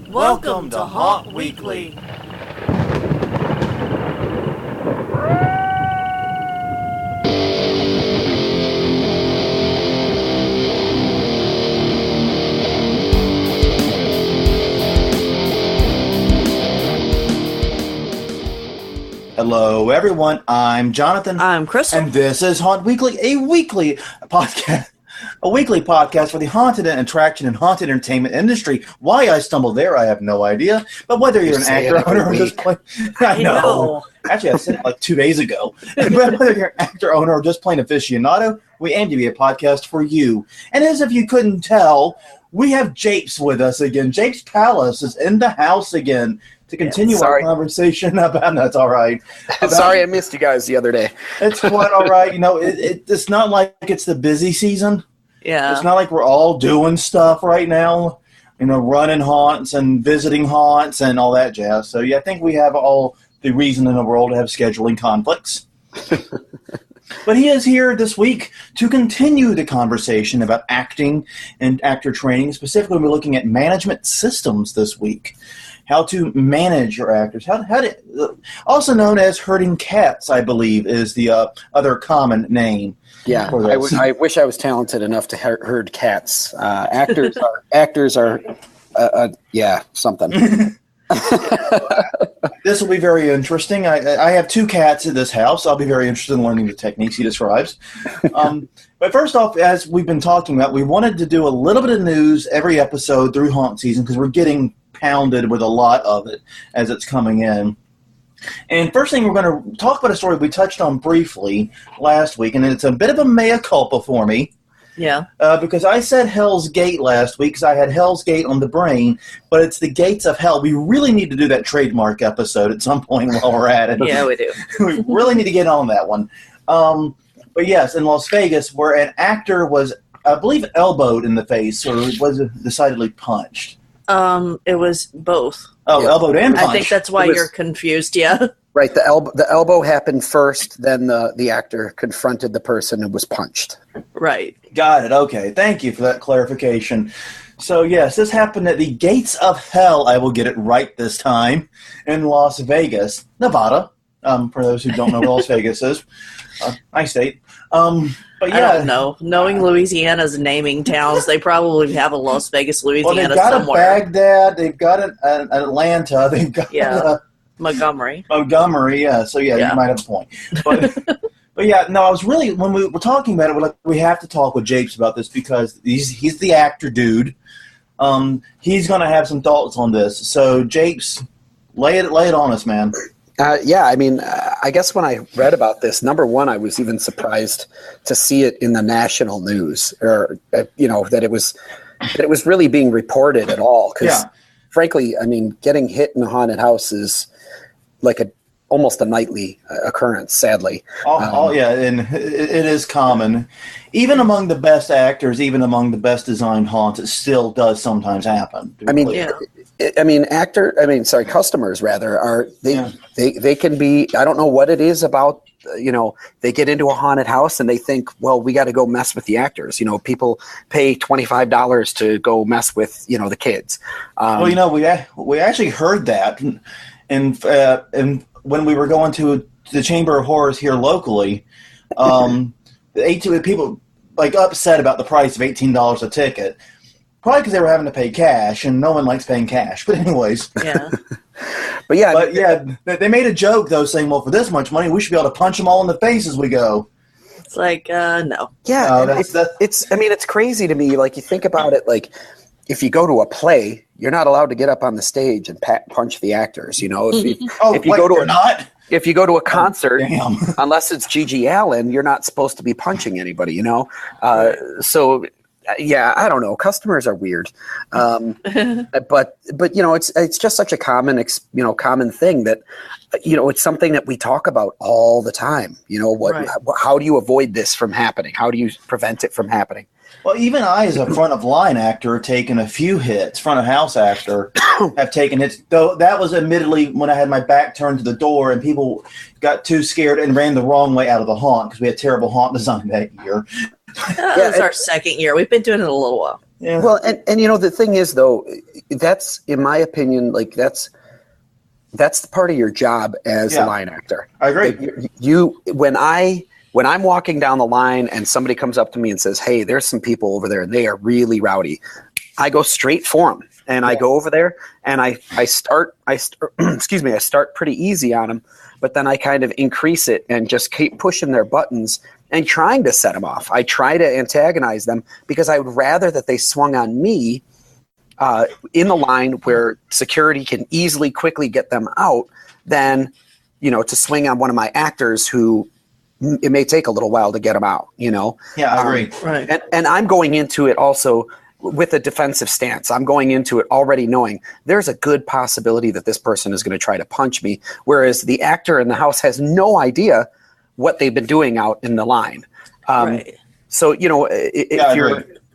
Welcome to Haunt Weekly. Hello, everyone. I'm Jonathan. I'm Crystal. And this is Haunt Weekly, a weekly podcast for the haunted attraction and haunted entertainment industry. Why I stumbled there, I have no idea. But whether you're an actor, owner, or just plain... I know. Actually, I said it like 2 days ago. But whether you're an actor, owner, or just plain aficionado, we aim to be a podcast for you. And as if you couldn't tell, we have Japes with us again. Japes Palles is in the house again to continue our conversation about... That's all right. Sorry I missed you guys the other day. It's quite all right. You know, it's not like it's the busy season. Yeah. It's not like we're all doing stuff right now, you know, running haunts and visiting haunts and all that jazz. So, yeah, I think we have all the reason in the world to have scheduling conflicts. But he is here this week to continue the conversation about acting and actor training. Specifically, we're looking at management systems this week. How to manage your actors. Also known as herding cats, I believe, is the other common name. Yeah, I wish I was talented enough to herd cats. Actors are something. This will be very interesting. I have 2 cats in this house. I'll be very interested in learning the techniques he describes. But first off, as we've been talking about, we wanted to do a little bit of news every episode through haunt season because we're getting pounded with a lot of it as it's coming in. And first thing, we're going to talk about a story we touched on briefly last week, and it's a bit of a mea culpa for me. Yeah. Because I said Hell's Gate last week because I had Hell's Gate on the brain, but it's the Gates of Hell. We really need to do that trademark episode at some point while we're at it. Yeah, we do. We really need to get on that one. But yes, in Las Vegas, where an actor was, I believe, elbowed in the face or was decidedly punched. It was both. Oh, yeah. Elbowed and punched. I think that's why you're confused, yeah. Right, the elbow happened first, then the actor confronted the person and was punched. Right. Got it, okay. Thank you for that clarification. So, yes, this happened at the Gates of Hell, I will get it right this time, in Las Vegas, Nevada, for those who don't know where Las Vegas is. Nice state. But yeah, I don't know. Knowing Louisiana's naming towns, they probably have a Las Vegas, Louisiana they've got somewhere. A Baghdad, they've got an Atlanta, they've got Montgomery, yeah. So, you might have a point. But yeah, no, I was really, when we were talking about it, we're like, we have to talk with Japes about this because he's the actor dude. He's going to have some thoughts on this. So, Japes, lay it on us, man. I mean, I guess when I read about this, number one, I was even surprised to see it in the national news, or that it was really being reported at all. Because, frankly, I mean, getting hit in a haunted house is like almost a nightly occurrence. Sadly, and it is common, even among the best actors, even among the best designed haunts. It still does sometimes happen. Customers rather are they can be. I don't know what it is about. They get into a haunted house and they think, well, we got to go mess with the actors. People pay $25 to go mess with the kids. We actually heard that, and when we were going to the Chamber of Horrors here locally, the people like upset about the price of $18 a ticket. Probably because they were having to pay cash, and no one likes paying cash. But anyways. Yeah. They made a joke, though, saying, well, for this much money, we should be able to punch them all in the face as we go. It's like, no. Yeah, it's crazy to me. Like, you think about it, like, if you go to a play, you're not allowed to get up on the stage and punch the actors, If you go to a concert, unless it's Gigi Allen, you're not supposed to be punching anybody, So... Yeah, I don't know. Customers are weird, but it's just such a common thing that it's something that we talk about all the time. How do you avoid this from happening? How do you prevent it from happening? Well, even I, as a front of line actor, have taken a few hits. Front of house actor have taken hits. Though that was admittedly when I had my back turned to the door and people got too scared and ran the wrong way out of the haunt because we had terrible haunt design that year. It was our second year. We've been doing it a little while. Yeah. Well, and the thing is, though, that's, in my opinion, like that's the part of your job as a line actor. I agree. When I'm walking down the line and somebody comes up to me and says, "Hey, there's some people over there and they are really rowdy," I go straight for them. And I go over there and I start excuse me, I start pretty easy on them, but then I kind of increase it and just keep pushing their buttons and trying to set them off. I try to antagonize them because I would rather that they swung on me in the line where security can easily, quickly get them out than, to swing on one of my actors who it may take a little while to get them out, Yeah, I agree. Right. And I'm going into it also with a defensive stance. I'm going into it already knowing there's a good possibility that this person is going to try to punch me, whereas the actor in the house has no idea what they've been doing out in the line. Right. So,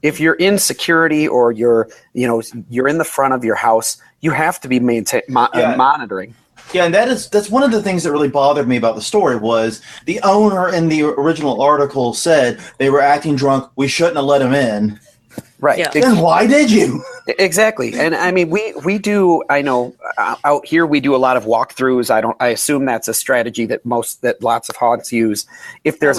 if you're in security or you're in the front of your house, you have to be monitoring. Yeah, and that's one of the things that really bothered me about the story was the owner in the original article said they were acting drunk. We shouldn't have let them in. Right. Yeah. Then why did you? Exactly. And I mean, we do, I know out here we do a lot of walkthroughs. I assume that's a strategy that lots of haunts use. If there's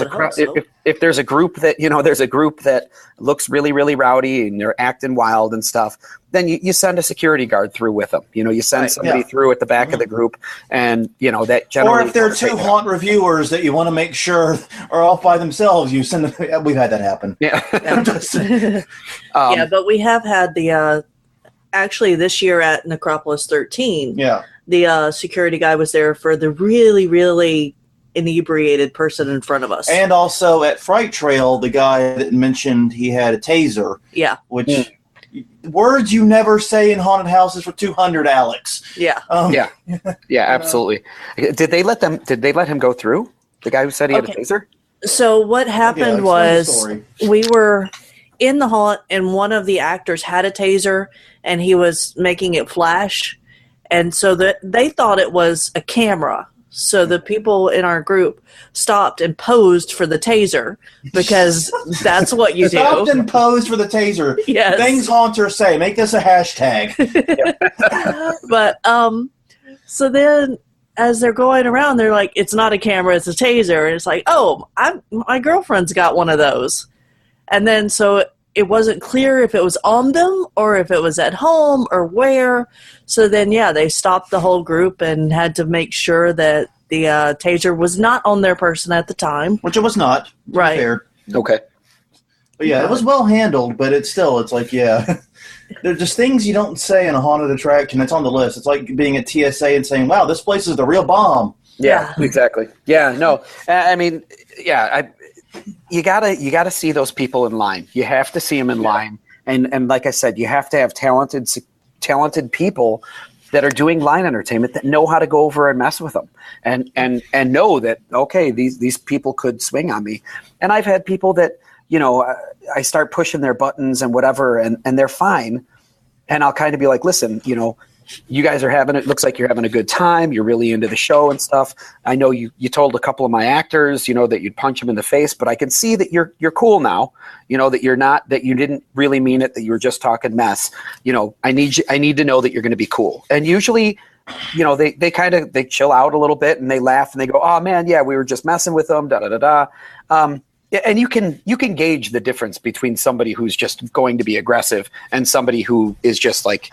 if there's a group that looks really, really rowdy and they're acting wild and stuff, then you send a security guard through with them. You send somebody through at the back of the group, and that generally. Or if there are two haunt reviewers that you want to make sure are off by themselves, you send them. We've had that happen. Yeah. Yeah, but we have had the actually this year at Necropolis 13. Yeah. The security guy was there for the really, really inebriated person in front of us. And also at Fright Trail, the guy that mentioned he had a taser. Yeah. Which words you never say in haunted houses for 200, Alex. Yeah. Yeah, absolutely. Did they let him go through? The guy who said he had a taser? So what happened was we were in the haunt and one of the actors had a taser and he was making it flash. And so they thought it was a camera. So the people in our group stopped and posed for the taser because that's what you do. Stopped and posed for the taser. Yes. Things haunters say. Make this a hashtag. But so then as they're going around, they're like, it's not a camera, it's a taser. And it's like, oh, my girlfriend's got one of those. And then so it wasn't clear if it was on them or if it was at home or where. So then, they stopped the whole group and had to make sure that the taser was not on their person at the time. Which it was not. Right. Fair. Okay. But it was well handled, but it's like, There's just things you don't say in a haunted attraction. It's on the list. It's like being at TSA and saying, wow, this place is the real bomb. Yeah, exactly. Yeah, no. I mean, you gotta see those people in line. You have to see them in line. And like I said, you have to have talented people that are doing line entertainment that know how to go over and mess with them and know that, okay, these people could swing on me. And I've had people that, I start pushing their buttons and whatever, and they're fine. And I'll kind of be like, listen, you guys looks like you're having a good time. You're really into the show and stuff. I know you told a couple of my actors, that you'd punch them in the face, but I can see that you're cool now, that you didn't really mean it, that you were just talking mess. I need to know that you're going to be cool. And usually, they chill out a little bit and they laugh and they go, oh man, yeah, we were just messing with them, da da da da. And you can gauge the difference between somebody who's just going to be aggressive and somebody who is just like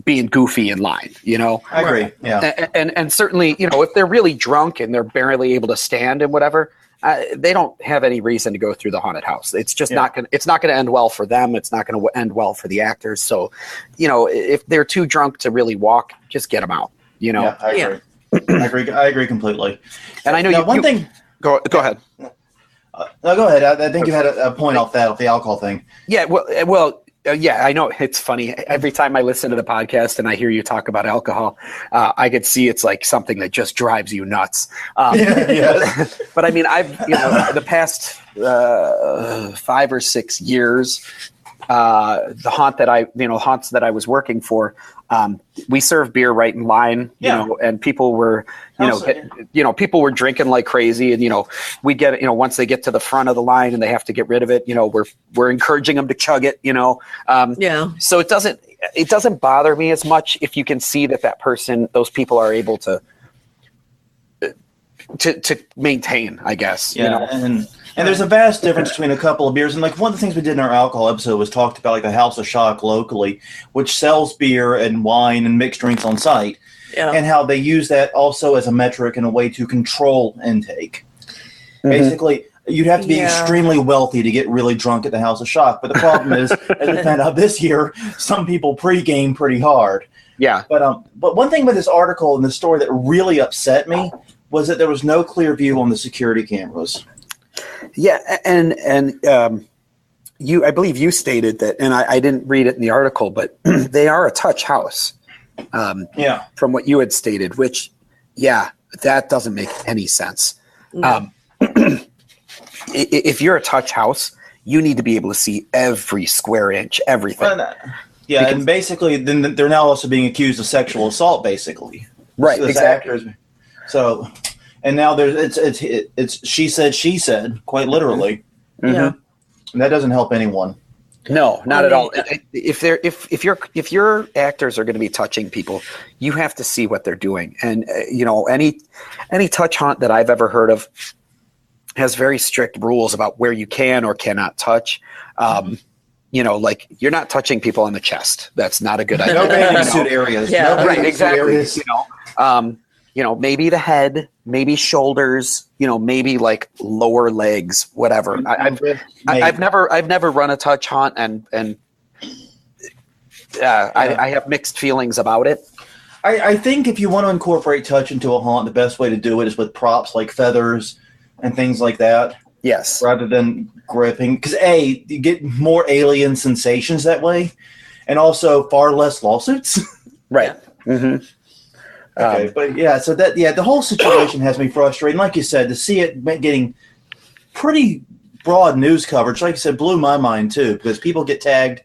being goofy in line, I agree. Yeah. And certainly, if they're really drunk and they're barely able to stand and whatever, they don't have any reason to go through the haunted house. It's just not going to end well for them. It's not going to end well for the actors. So, if they're too drunk to really walk, just get them out, Yeah, I agree. I agree completely. And I know one thing. Go ahead. No, go ahead. I think you had a point off the alcohol thing. Yeah. Well, I know it's funny. Every time I listen to the podcast and I hear you talk about alcohol, I could see it's like something that just drives you nuts. But I mean, I've the past 5 or 6 years, the haunts that I was working for, we serve beer right in line, and people were, people were drinking like crazy, and we get, once they get to the front of the line and they have to get rid of it, we're encouraging them to chug it, So it doesn't bother me as much if you can see that those people are able to maintain, I guess. And there's a vast difference between a couple of beers. And like one of the things we did in our alcohol episode was talked about like the House of Shock locally, which sells beer and wine and mixed drinks on site, and how they use that also as a metric and a way to control intake. Mm-hmm. Basically, you'd have to be extremely wealthy to get really drunk at the House of Shock. But the problem is, as we found out this year, some people pregame pretty hard. Yeah. But one thing with this article and the story that really upset me was that there was no clear view on the security cameras. Yeah, and I believe you stated that, and I didn't read it in the article, but they are a touch house. From what you had stated, which, that doesn't make any sense. No. If you're a touch house, you need to be able to see every square inch, everything. And basically, then they're now also being accused of sexual assault, basically. Right, exactly. Actors. So. And now it's she said, quite literally. Mm-hmm. Yeah. And that doesn't help anyone. No, not at all. If your actors are going to be touching people, you have to see what they're doing. And any touch haunt that I've ever heard of has very strict rules about where you can or cannot touch. Like you're not touching people on the chest. That's not a good idea. No bathing suit areas. Yeah. No right, exactly. Areas. Maybe the head, maybe shoulders, maybe like lower legs, whatever. I've never run a touch haunt, and I have mixed feelings about it. I think if you want to incorporate touch into a haunt, the best way to do it is with props like feathers and things like that. Yes. Rather than gripping, because you get more alien sensations that way, and also far less lawsuits. Right. Mm-hmm. Okay, so the whole situation has me frustrated. Like you said, to see it getting pretty broad news coverage, like you said, blew my mind too, because people get tagged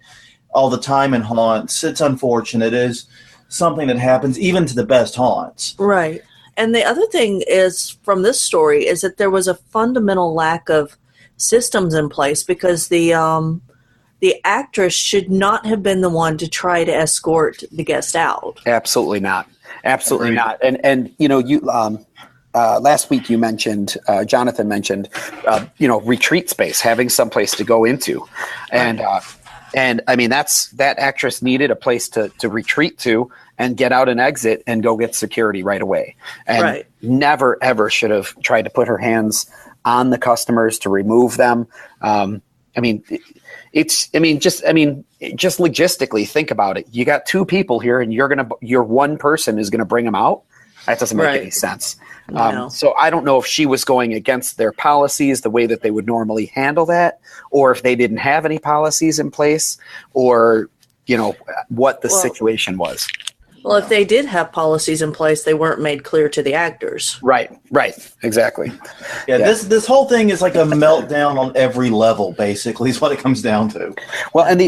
all the time in haunts. It's unfortunate. It is something that happens even to the best haunts. Right. And the other thing is from this story is that there was a fundamental lack of systems in place, because the actress should not have been the one to try to escort the guest out. Absolutely not. Absolutely not. And you last week you mentioned, Jonathan mentioned, retreat space, having some place to go into, and I mean that actress needed a place to retreat to and get out and exit and go get security right away, and never ever should have tried to put her hands on the customers to remove them. Just logistically think about it. You got two people here, and your one person is gonna bring them out. That doesn't make any sense. No. So I don't know if she was going against their policies, the way that they would normally handle that, or if they didn't have any policies in place, or what the situation was. Well, if they did have policies in place, they weren't made clear to the actors. Right, exactly. Yeah. This whole thing is like a meltdown on every level, basically, is what it comes down to. Well, and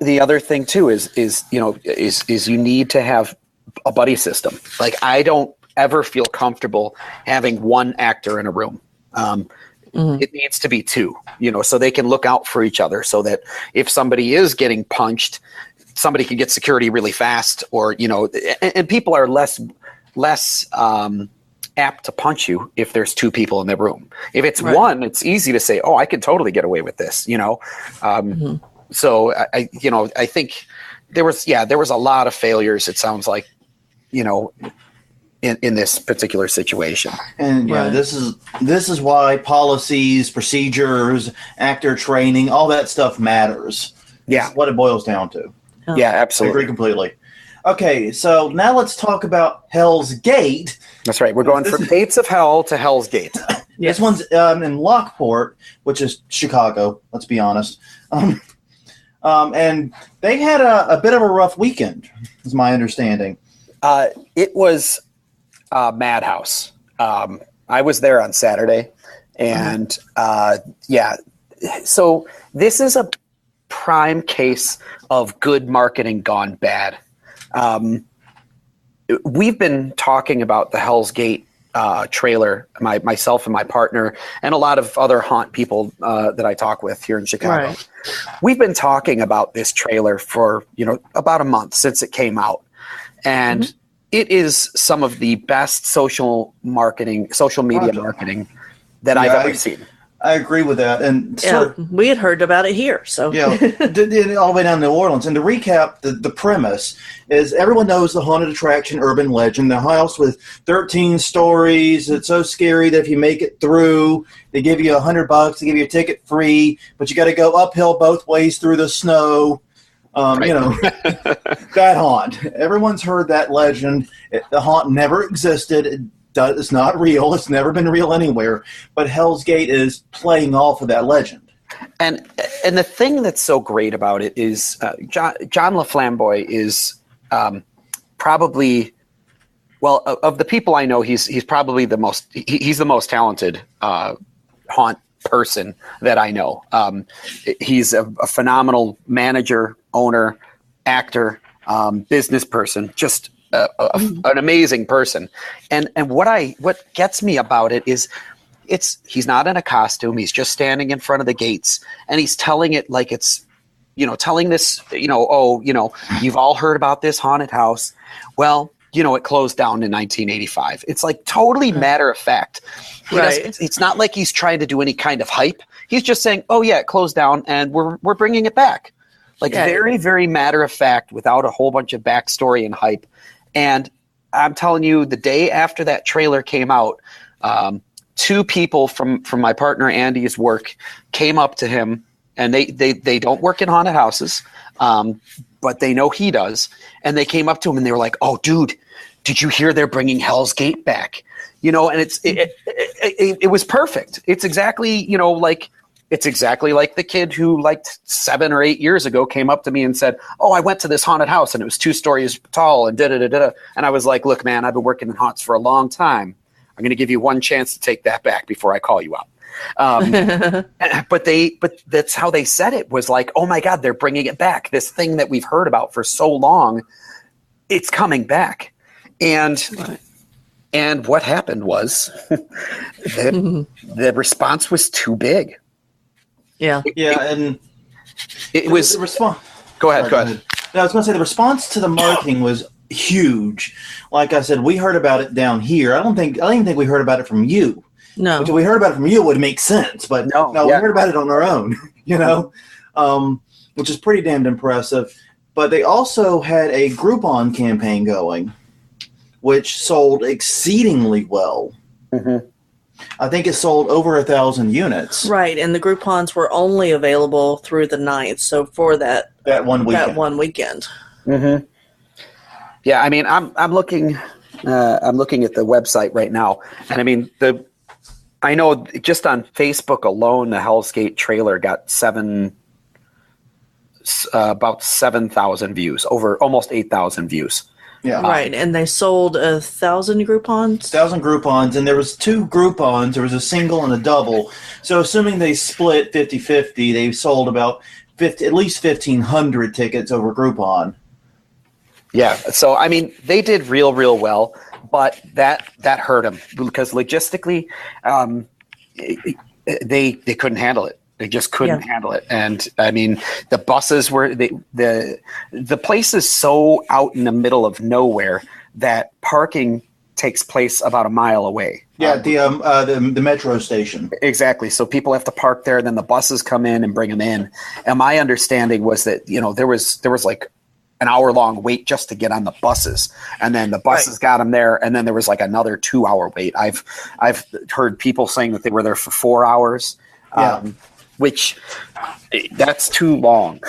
the other thing too is you need to have a buddy system. Like, I don't ever feel comfortable having one actor in a room. It needs to be two, so they can look out for each other, so that if somebody is getting punched, somebody can get security really fast, or, and people are less apt to punch you if there's two people in the room. If it's one, it's easy to say, oh, I could totally get away with this, So I think there was a lot of failures, it sounds like, in this particular situation. And this is why policies, procedures, actor training, all that stuff matters. Yeah. It's what it boils down to. Yeah, absolutely. I agree completely. Okay, so now let's talk about Hell's Gate. That's right. We're going from Gates of Hell to Hell's Gate. This one's in Lockport, which is Chicago, let's be honest. And they had a bit of a rough weekend, is my understanding. It was a madhouse. I was there on Saturday, and so this is prime case of good marketing gone bad. We've been talking about the Hell's Gate trailer, myself and my partner, and a lot of other haunt people that I talk with here in Chicago. Right. We've been talking about this trailer for about a month since it came out, and it is some of the best social media marketing that I've ever seen. I agree with that. And we had heard about it here. So all the way down to New Orleans. And to recap, the premise is everyone knows the haunted attraction, urban legend, the house with 13 stories. It's so scary that if you make it through, they give you $100, they give you a ticket free, but you got to go uphill both ways through the snow. That haunt. Everyone's heard that legend. The haunt never existed. It's not real. It's never been real anywhere. But Hell's Gate is playing off of that legend. And the thing that's so great about it is John LaFlamboy is probably, well, of the people I know, he's probably the most talented haunt person that I know. He's a phenomenal manager, owner, actor, business person, just an amazing person. And what gets me about it is he's not in a costume. He's just standing in front of the gates, and he's telling it like it's, telling this, you've all heard about this haunted house. Well, it closed down in 1985. It's like totally matter of fact. It's not like he's trying to do any kind of hype. He's just saying, oh yeah, it closed down and we're bringing it back. Very, very matter of fact, without a whole bunch of backstory and hype. And I'm telling you, the day after that trailer came out, two people from my partner Andy's work came up to him, and they don't work in haunted houses, but they know he does. And they came up to him and they were like, "Oh, dude, did you hear they're bringing Hell's Gate back?" And it was perfect. It's exactly It's exactly like the kid who, 7 or 8 years ago, came up to me and said, "Oh, I went to this haunted house and it was 2 stories tall and da-da-da-da." And I was like, "Look, man, I've been working in haunts for a long time. I'm going to give you one chance to take that back before I call you out." But that's how they said it, was like, "Oh my God, they're bringing it back. This thing that we've heard about for so long, it's coming back." And what happened was the response was too big. Yeah. And it was the response. Go ahead. No, I was going to say the response to the marketing was huge. Like I said, we heard about it down here. I don't even think we heard about it from you. No. If we heard about it from you, it would make sense. But no, we heard about it on our own. Which is pretty damned impressive. But they also had a Groupon campaign going, which sold exceedingly well. Mm-hmm. I think it sold over 1,000 units. Right, and the Groupons were only available through the 9th, so for that one weekend. Mm-hmm. Yeah, I mean, I'm looking at the website right now, and I mean I know just on Facebook alone, the Hell's Gate trailer got about 7,000 views, over almost 8,000 views. Yeah. Right, and they sold 1,000 Groupons? 1,000 Groupons, and there was 2 Groupons. There was a single and a double. So assuming they split 50-50, they sold about at least 1,500 tickets over Groupon. Yeah, so, I mean, they did real well, but that hurt them because logistically they couldn't handle it. They just couldn't handle it. And I mean, the buses were the place is so out in the middle of nowhere that parking takes place about a mile away. Yeah, the metro station. Exactly. So people have to park there, then the buses come in and bring them in. And my understanding was that, there was like an hour-long wait just to get on the buses, and then the buses got them there, and then there was like another 2-hour wait. I've heard people saying that they were there for 4 hours. Which that's too long.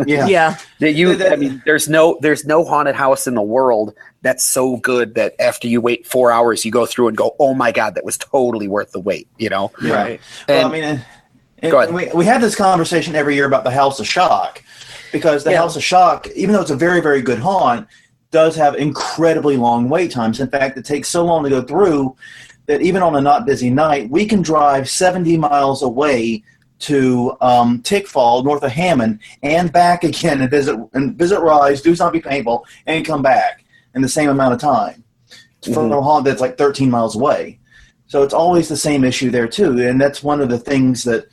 Yeah. I mean, there's no haunted house in the world that's so good that after you wait 4 hours, you go through and go, "Oh my God, that was totally worth the wait." Right. Well, I mean, we have this conversation every year about the House of Shock, because the House of Shock, even though it's a very, very good haunt, does have incredibly long wait times. In fact, it takes so long to go through that even on a not busy night, we can drive 70 miles away to Tickfall, north of Hammond, and back again and visit Rise, do Zombie Paintball, and come back in the same amount of time from a haunt that's like 13 miles away. So it's always the same issue there too, and that's one of the things that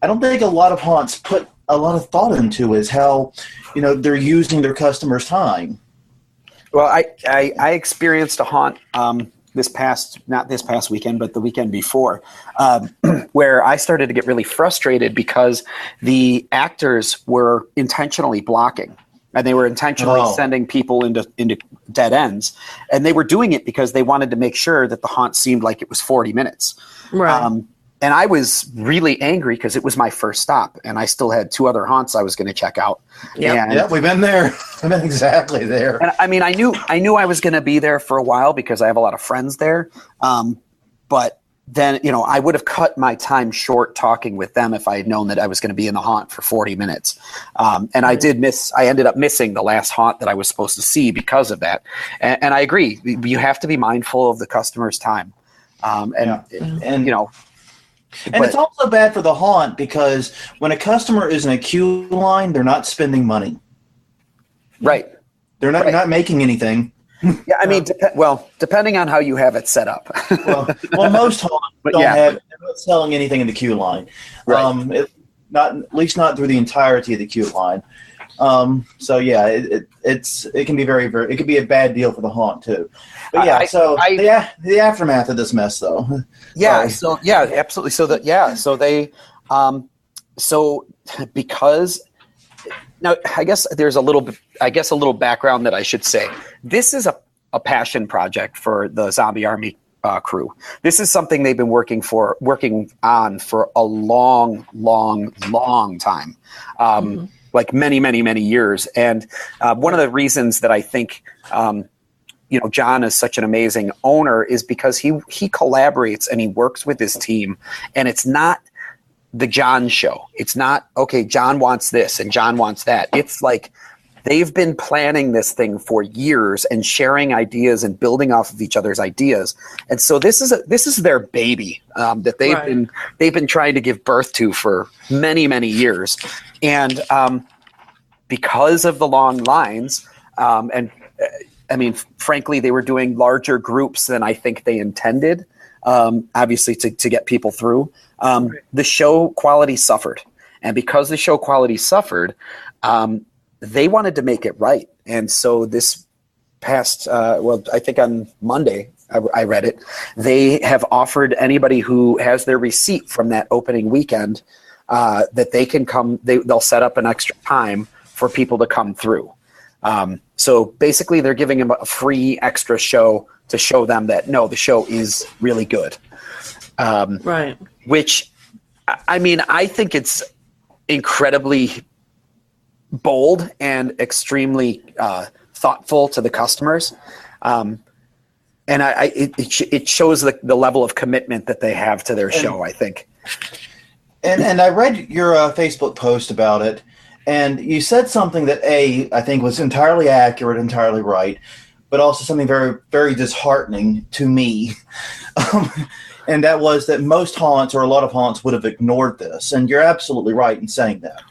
I don't think a lot of haunts put a lot of thought into, is how they're using their customers' time. Well, I experienced a haunt not this past weekend, but the weekend before, where I started to get really frustrated because the actors were intentionally blocking, and they were intentionally sending people into dead ends, and they were doing it because they wanted to make sure that the haunt seemed like it was 40 minutes. Right. And I was really angry because it was my first stop, and I still had 2 other haunts I was going to check out. Yeah, we've been there. We've been exactly there. And I mean, I knew I was going to be there for a while because I have a lot of friends there. But then, I would have cut my time short talking with them if I had known that I was going to be in the haunt for 40 minutes. And I ended up missing the last haunt that I was supposed to see because of that. And I agree. You have to be mindful of the customer's time. And it's also bad for the haunt because when a customer is in a queue line, they're not spending money. Right. They're not making anything. Yeah, I mean, depending on how you have it set up. well, most haunts they're not selling anything in the queue line. Right. At least not through the entirety of the queue line. So yeah, it can be it can be a bad deal for the haunt too. But yeah, the aftermath of this mess though. Yeah. So yeah, absolutely. So because now I guess there's a little background that I should say. This is a passion project for the Zombie Army crew. This is something they've been working on for a long, long, long time. Like many, many, many years. And one of the reasons that I think, John is such an amazing owner is because he collaborates and he works with his team. And it's not the John show. It's not, okay, John wants this and John wants that. It's like they've been planning this thing for years and sharing ideas and building off of each other's ideas. And so this is their baby that they've been trying to give birth to for many, many years. And because of the long lines, I mean, frankly, they were doing larger groups than I think they intended, obviously, to get people through. The show quality suffered. And because the show quality suffered, they wanted to make it right. And so this past, I think on Monday, I read it, they have offered anybody who has their receipt from that opening weekend that they can come, they'll set up an extra time for people to come through. So basically they're giving them a free extra show to show them that, no, the show is really good. Right. Which, I mean, I think it's incredibly bold and extremely thoughtful to the customers. And it shows the level of commitment that they have to their show, I think. And I read your Facebook post about it, and you said something that I think was entirely accurate, entirely right, but also something very, very disheartening to me. And that was that most haunts, or a lot of haunts, would have ignored this. And you're absolutely right in saying that.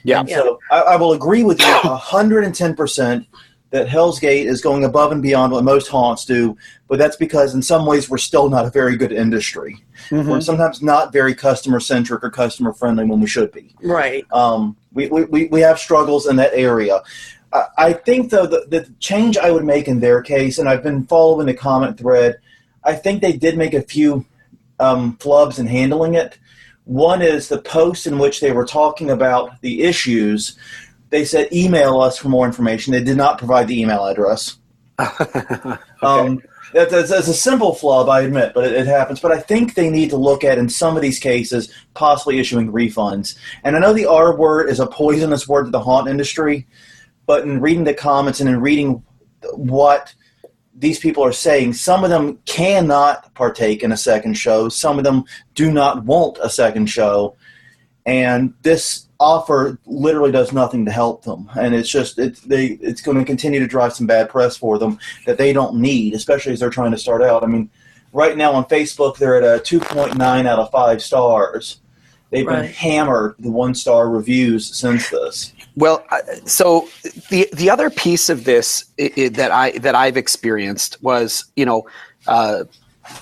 Yeah. And so I will agree with you 110% that Hell's Gate is going above and beyond what most haunts do, but that's because in some ways we're still not a very good industry. Mm-hmm. We're sometimes not very customer-centric or customer-friendly when we should be. Right. We have struggles in that area. I think, though, the change I would make in their case, and I've been following the comment thread, I think they did make a few flubs in handling it. One is the post in which they were talking about the issues. They said, email us for more information. They did not provide the email address. Okay. That's a simple flub, I admit, but it happens. But I think they need to look at, in some of these cases, possibly issuing refunds. And I know the R word is a poisonous word to the haunt industry, but in reading the comments and in reading what these people are saying, some of them cannot partake in a second show. Some of them do not want a second show. And this offer literally does nothing to help them. And it's going to continue to drive some bad press for them that they don't need, especially as they're trying to start out. I mean, right now on Facebook, they're at a 2.9 out of 5 stars. they've been hammered the 1-star reviews since this. Well, so the other piece of this that I've experienced was,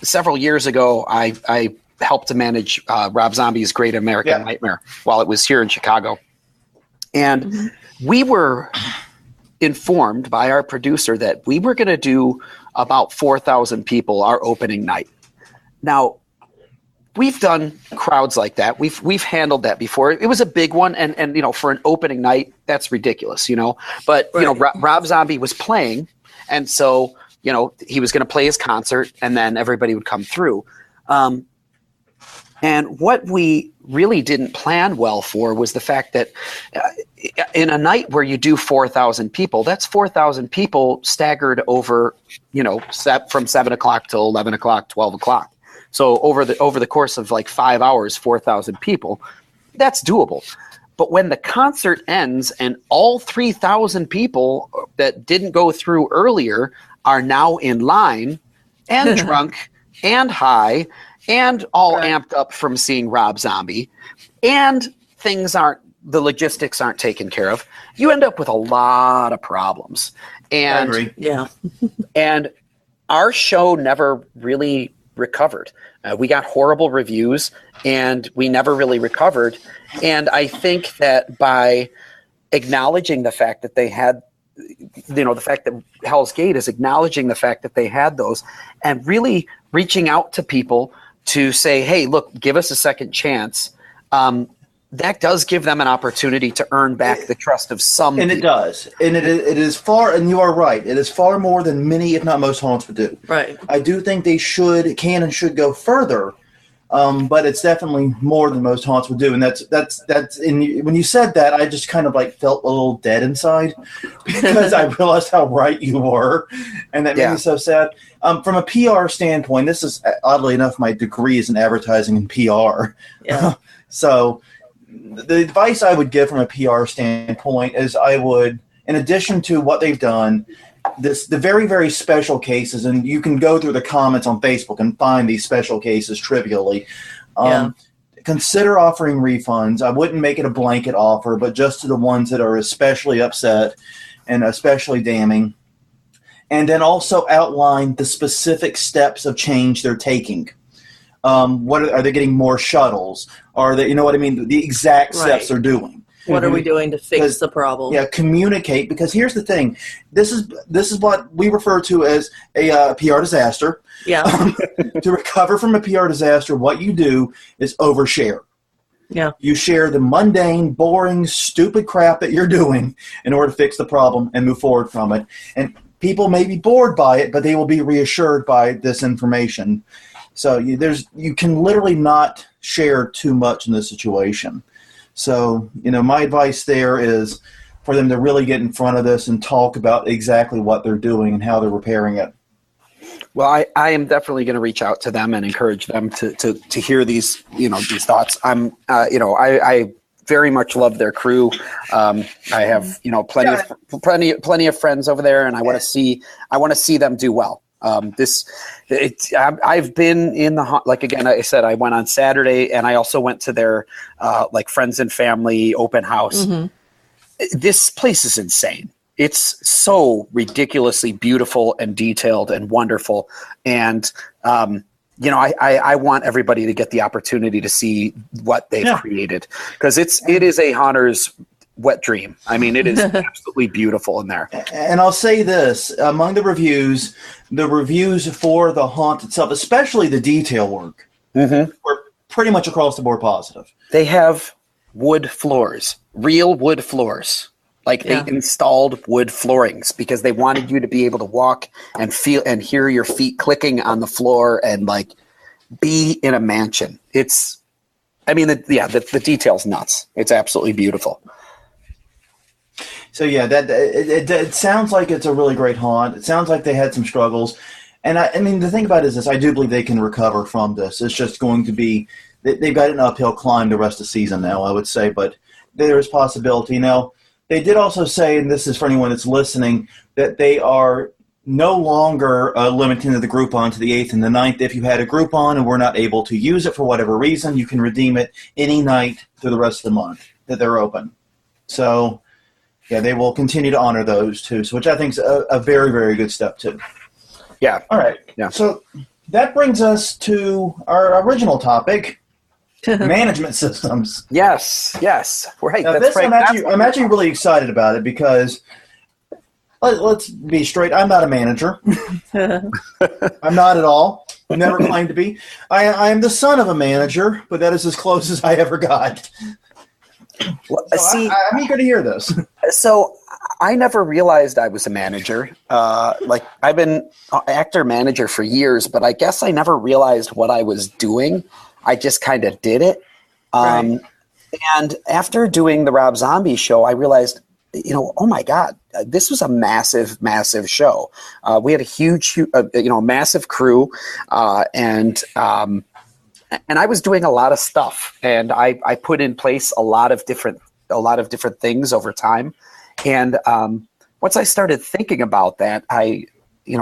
several years ago, I helped to manage Rob Zombie's Great American Nightmare while it was here in Chicago. And we were informed by our producer that we were going to do about 4,000 people our opening night. Now, we've done crowds like that. We've handled that before. It was a big one, and for an opening night, that's ridiculous, But Rob Zombie was playing, and so he was going to play his concert, and then everybody would come through. And what we really didn't plan well for was the fact that in a night where you do 4,000 people, that's 4,000 people staggered over, from 7 o'clock till 11 o'clock, 12 o'clock. So over the course of like 5 hours, 4,000 people, that's doable. But when the concert ends and all 3,000 people that didn't go through earlier are now in line and drunk and high and all amped up from seeing Rob Zombie, and the logistics aren't taken care of, you end up with a lot of problems. And I agree. And our show never really recovered. We got horrible reviews, and we never really recovered. And I think that by acknowledging the fact that they had, the fact that Hell's Gate is acknowledging the fact that they had those, and really reaching out to people to say, hey, look, give us a second chance. That does give them an opportunity to earn back the trust of some people. It does. And it is far, and you are right, it is far more than many, if not most, haunts would do. Right. I do think they can and should go further, but it's definitely more than most haunts would do. And that's when you said that, I just kind of like felt a little dead inside because I realized how right you were, and that made me so sad. From a PR standpoint, this is, oddly enough, my degree is in advertising and PR. Yeah. So the advice I would give from a PR standpoint is I would, in addition to what they've done, the very, very special cases, and you can go through the comments on Facebook and find these special cases trivially. Consider offering refunds. I wouldn't make it a blanket offer, but just to the ones that are especially upset and especially damning. And then also outline the specific steps of change they're taking. What are they getting more shuttles? Are they, the exact steps they're doing. What are we doing to fix the problem? Yeah, communicate, because here's the thing. This is what we refer to as a PR disaster. Yeah. To recover from a PR disaster, what you do is overshare. Yeah. You share the mundane, boring, stupid crap that you're doing in order to fix the problem and move forward from it. And people may be bored by it, but they will be reassured by this information. So you can literally not share too much in this situation. So, my advice there is for them to really get in front of this and talk about exactly what they're doing and how they're repairing it. Well, I am definitely going to reach out to them and encourage them to hear these, these thoughts. I very much love their crew. I have, plenty of friends over there, and I want to see them do well. I've been in again, I said, I went on Saturday, and I also went to their friends and family open house. Mm-hmm. This place is insane. It's so ridiculously beautiful and detailed and wonderful. And, I want everybody to get the opportunity to see what they've created, because it is a haunter's wet dream. I mean, it is absolutely beautiful in there. And I'll say this, among the reviews for the haunt itself, especially the detail work, were pretty much across the board positive. They have wood floors, real wood floors. They installed wood floorings because they wanted you to be able to walk and feel and hear your feet clicking on the floor and be in a mansion. The detail's nuts. It's absolutely beautiful. So it sounds like it's a really great haunt. It sounds like they had some struggles, and the thing about it is this: I do believe they can recover from this. It's just going to be they've got an uphill climb the rest of the season now, I would say, but there is possibility. Now, they did also say, and this is for anyone that's listening, that they are no longer limiting the Groupon to the 8th and the 9th. If you had a Groupon and were not able to use it for whatever reason, you can redeem it any night through the rest of the month that they're open. So, yeah, they will continue to honor those too, so which I think is a very, very good step too. Yeah. All right. Yeah. So that brings us to our original topic, management systems. Yes. Right. Now, that's right. I'm actually really excited about it because let's be straight. I'm not a manager. I'm not at all. I never claimed to be. I am the son of a manager, but that is as close as I ever got. Well, so I'm eager to hear this. So I never realized I was a manager. I've been actor manager for years, but I guess I never realized what I was doing. I just kind of did it. Right. And after doing the Rob Zombie show, I realized, oh my God, this was a massive, massive show. We had a huge, massive crew, and I was doing a lot of stuff, and I put in place a lot of different things over time. And once I started thinking about that, I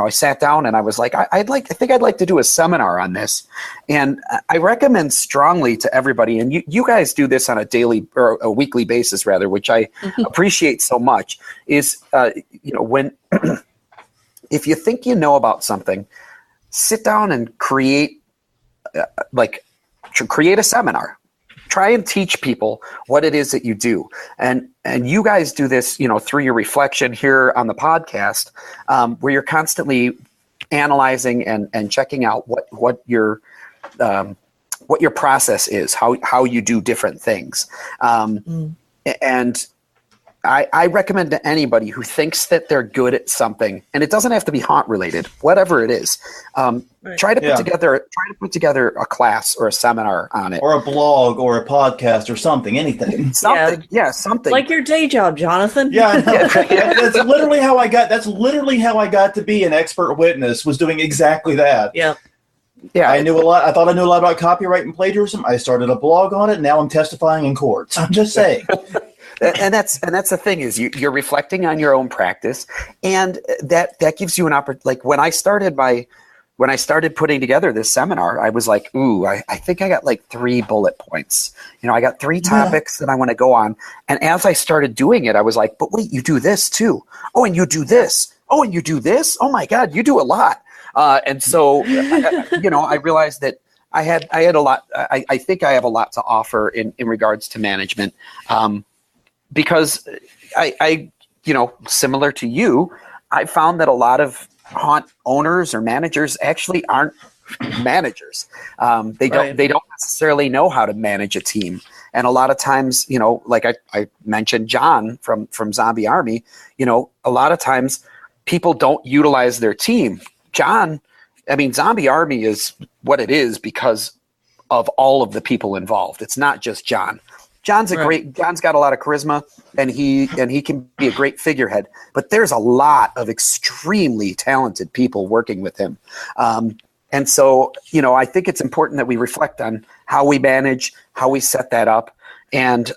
sat down and I was like, I think I'd like to do a seminar on this. And I recommend strongly to everybody, and you guys do this on a daily or a weekly basis rather, which I appreciate so much, is, when, if you think you know about something, sit down and create a seminar. Try and teach people what it is that you do. And you guys do this, through your reflection here on the podcast, where you're constantly analyzing and checking out what your process is, how you do different things. And I recommend to anybody who thinks that they're good at something, and it doesn't have to be haunt related, whatever it is. Try to put together a class or a seminar on it, or a blog, or a podcast, or something, anything. Something. Like your day job, Jonathan. Yeah, that's literally how I got to be an expert witness. Was doing exactly that. Yeah. Yeah, I knew a lot. I thought I knew a lot about copyright and plagiarism. I started a blog on it. Now I'm testifying in courts. I'm just saying. And that's the thing is you're reflecting on your own practice, and that gives you an opportunity. Like when I started putting together this seminar, I was like, ooh, I think I got like 3 bullet points. I got 3 topics that I want to go on. And as I started doing it, I was like, but wait, you do this too. Oh, and you do this. Oh, and you do this. Oh my God, you do a lot. And so, I realized that I had a lot. I think I have a lot to offer in regards to management. Because I similar to you, I found that a lot of haunt owners or managers actually aren't managers. They don't necessarily know how to manage a team. And a lot of times, like I mentioned John from Zombie Army, a lot of times people don't utilize their team. Zombie Army is what it is because of all of the people involved. It's not just John. John's got a lot of charisma, and he can be a great figurehead, but there's a lot of extremely talented people working with him. And so, I think it's important that we reflect on how we manage, how we set that up. And,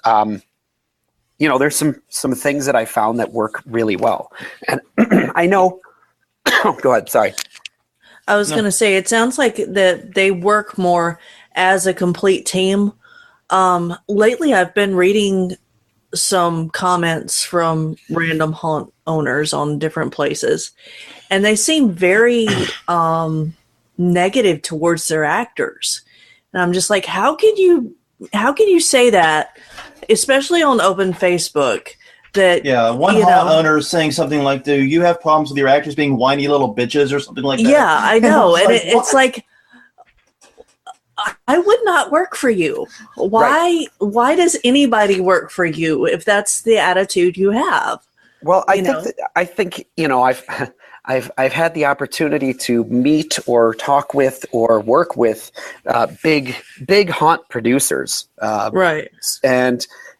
there's some things that I found that work really well. And I know, go ahead. Sorry. I was going to say, it sounds like that they work more as a complete team. Lately I've been reading some comments from random haunt owners on different places, and they seem very negative towards their actors. And I'm just like, how can you say that, especially on open Facebook? That one haunt owner is saying something like, "Do you have problems with your actors being whiny little bitches or something like that?" Yeah, I know, and it's like, I would not work for you. Why does anybody work for you if that's the attitude you have? Well, I think I've had the opportunity to meet or talk with or work with big haunt producers. Right.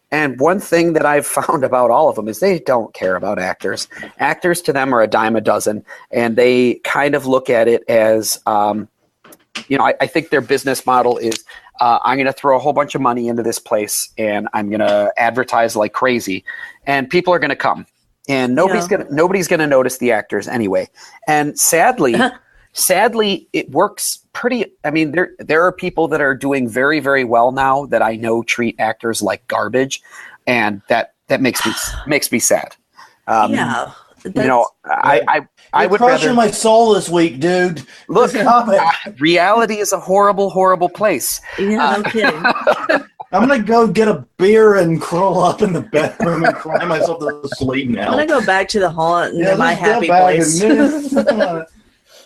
And one thing that I've found about all of them is they don't care about actors. Actors to them are a dime a dozen, and they kind of look at it as I think their business model is, I'm going to throw a whole bunch of money into this place, and I'm going to advertise like crazy, and people are going to come. and nobody's gonna notice the actors anyway. And sadly, it works pretty. I mean, there are people that are doing very, very well now that I know treat actors like garbage, and that makes me sad. Yeah. I would crushing my soul this week, dude. Look, reality is a horrible, horrible place. Yeah, no kidding. I'm gonna go get a beer and curl up in the bedroom and cry myself to sleep now. I'm gonna go back to the haunt and my happy place.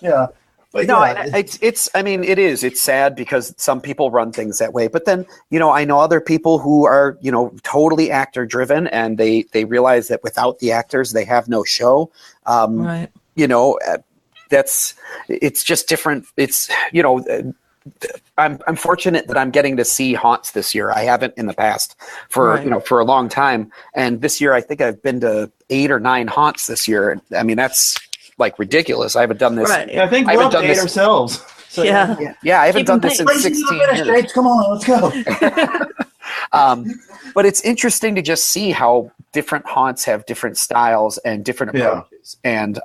Yeah. But no, it's sad because some people run things that way. But then, I know other people who are, totally actor driven, and they realize that without the actors, they have no show. Right. It's just different. It's, I'm fortunate that I'm getting to see haunts this year. I haven't in the past for a long time. And this year, I think I've been to 8 or 9 haunts this year. I mean, that's like ridiculous. I haven't done this. Right. Yeah, I think we're up to 8 ourselves. So, yeah, I haven't done this in 16 years. Japes, come on, let's go. But it's interesting to just see how different haunts have different styles and different approaches. And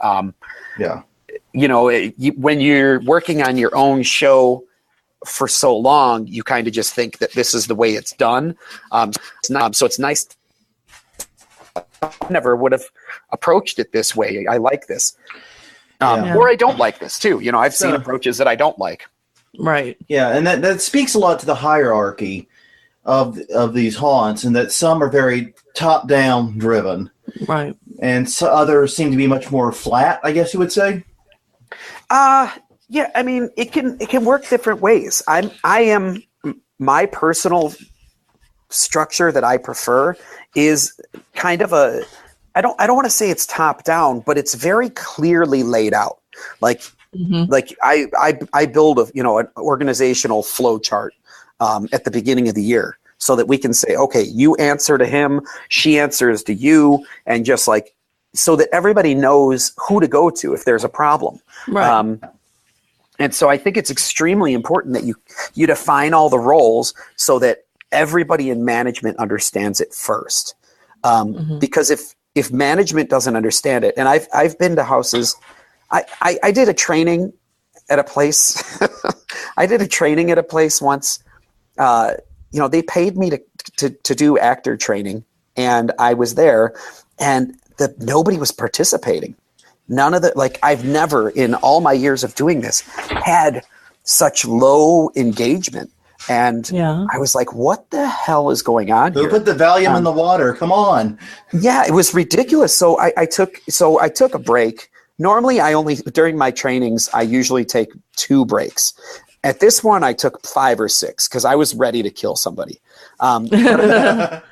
when you're working on your own show for so long, you kind of just think that this is the way it's done. So it's nice. I never would have approached it this way. I like this. Or I don't like this too. I've seen approaches that I don't like. Right. Yeah, and that speaks a lot to the hierarchy of these haunts, and that some are very top-down driven. Right. And so others seem to be much more flat, I guess you would say. Yeah, I mean, it can work different ways. My personal structure that I prefer is kind of I don't want to say it's top down, but it's very clearly laid out. Like I build an organizational flow chart at the beginning of the year so that we can say, okay, you answer to him, she answers to you, and just like so that everybody knows who to go to if there's a problem. Right. And so I think it's extremely important that you define all the roles so that everybody in management understands it first. Because if management doesn't understand it, and I've been to houses, I did a training at a place. I did a training at a place once. They paid me to do actor training, and I was there, and nobody was participating. None of I've never in all my years of doing this had such low engagement. And I was like, what the hell is going on here? Who put the Valium in the water? Come on. Yeah, it was ridiculous. So I took a break. Normally during my trainings, I usually take 2 breaks. At this one, I took 5 or 6 because I was ready to kill somebody. But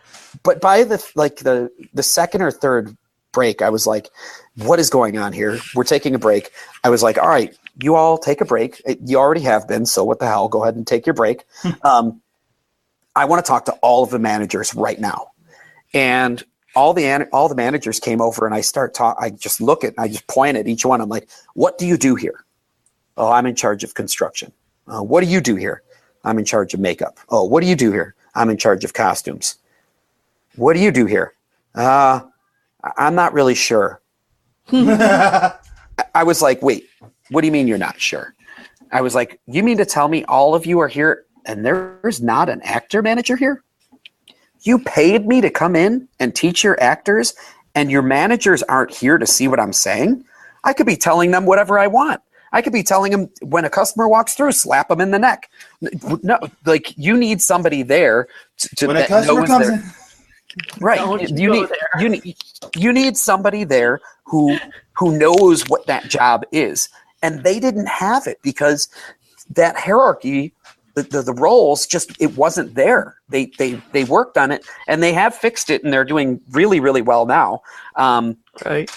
by the second or third break, I was like, what is going on here? We're taking a break. I was like, all right, you all take a break. You already have been, so what the hell? Go ahead and take your break. I want to talk to all of the managers right now. And all the managers came over, and I just I just point at each one. I'm like, what do you do here? Oh, I'm in charge of construction. What do you do here? I'm in charge of makeup. Oh, what do you do here? I'm in charge of costumes. What do you do here? I'm not really sure. I was like, wait, what do you mean you're not sure? I was like, you mean to tell me all of you are here and there's not an actor manager here? You paid me to come in and teach your actors, and your managers aren't here to see what I'm saying? I could be telling them whatever I want. I could be telling them when a customer walks through, slap them in the neck. No, you need somebody there to when a customer comes in. Right. You need somebody there who knows what that job is. And they didn't have it because that hierarchy, the roles, it wasn't there. They worked on it, and they have fixed it, and they're doing really, really well now. Right.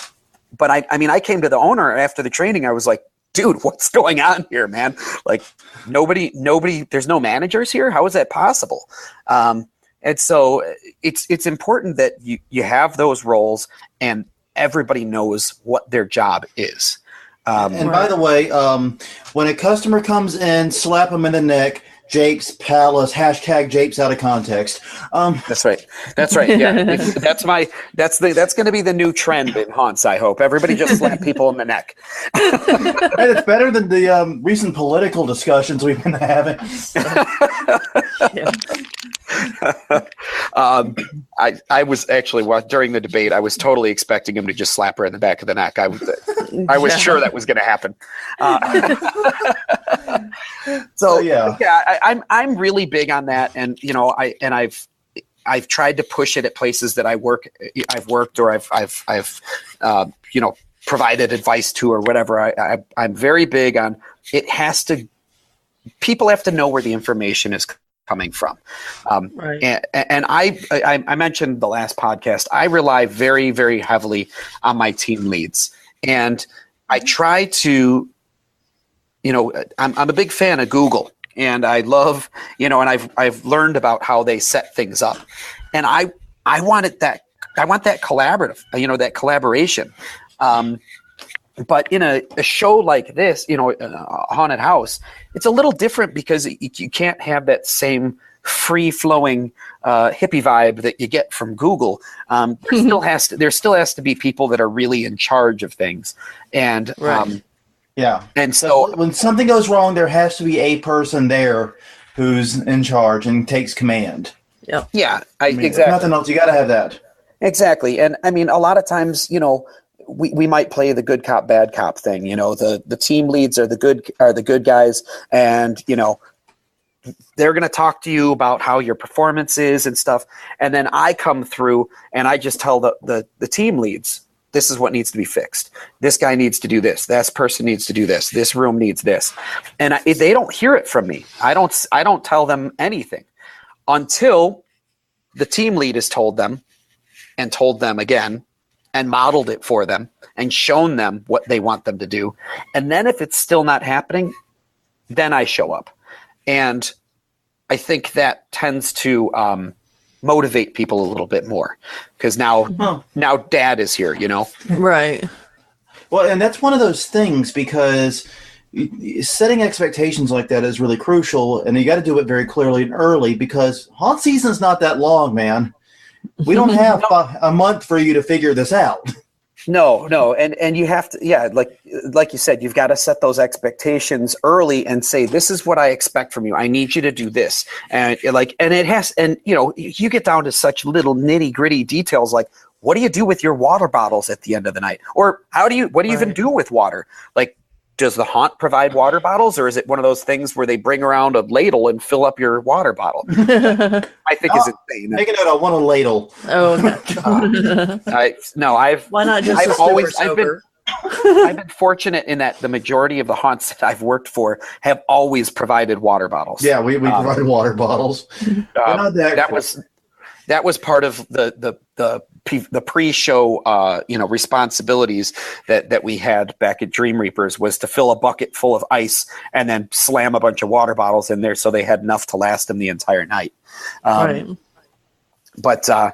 But I came to the owner after the training. I was like, dude, what's going on here, man? Like nobody, there's no managers here. How is that possible? And so it's important that you have those roles and everybody knows what their job is. And by the way, when a customer comes in, slap them in the neck, Japes Palles, hashtag Japes out of context. That's right. Yeah, that's going to be the new trend in haunts. I hope everybody just slap people in the neck. And it's better than the recent political discussions we've been having. I was actually during the debate. I was totally expecting him to just slap her in the back of the neck. I was sure that was going to happen. So yeah, I'm really big on that, and I've tried to push it at places that I've worked or I've provided advice to or whatever. I'm very big on it. People have to know where the information is coming from. Right. And I mentioned the last podcast, I rely very, very heavily on my team leads, and I try to, I'm a big fan of Google, and I love, and I've learned about how they set things up, and I want that collaborative, that collaboration. But in a show like this, a haunted house, it's a little different because you can't have that same free-flowing hippie vibe that you get from Google. There still has to be people that are really in charge of things, and and so when something goes wrong, there has to be a person there who's in charge and takes command. Yeah, exactly. If nothing else, you got to have that. Exactly, and I mean, a lot of times, we might play the good cop, bad cop thing. The team leads are the good guys, and they're going to talk to you about how your performance is and stuff. And then I come through and I just tell the team leads, this is what needs to be fixed. This guy needs to do this. This person needs to do this. This room needs this. And they don't hear it from me. I don't tell them anything until the team lead has told them and told them again and modeled it for them and shown them what they want them to do. And then if it's still not happening, then I show up. And I think that tends to motivate people a little bit more because now dad is here, Right. Well, and that's one of those things because setting expectations like that is really crucial, and you got to do it very clearly and early because haunt season's not that long, man. We don't have a month for you to figure this out. No, and you have to, like you said, you've got to set those expectations early and say, this is what I expect from you. I need you to do this, and you get down to such little nitty gritty details like, what do you do with your water bottles at the end of the night, or what do you even do with water? Like, does the haunt provide water bottles, or is it one of those things where they bring around a ladle and fill up your water bottle? I think is insane. Make a note. I want a ladle. Oh, okay. Why not just I've been fortunate in that the majority of the haunts that I've worked for have always provided water bottles. Yeah, we provided water bottles. That was part of the pre-show, responsibilities that we had back at Dream Reapers was to fill a bucket full of ice and then slam a bunch of water bottles in there so they had enough to last them the entire night. Right. So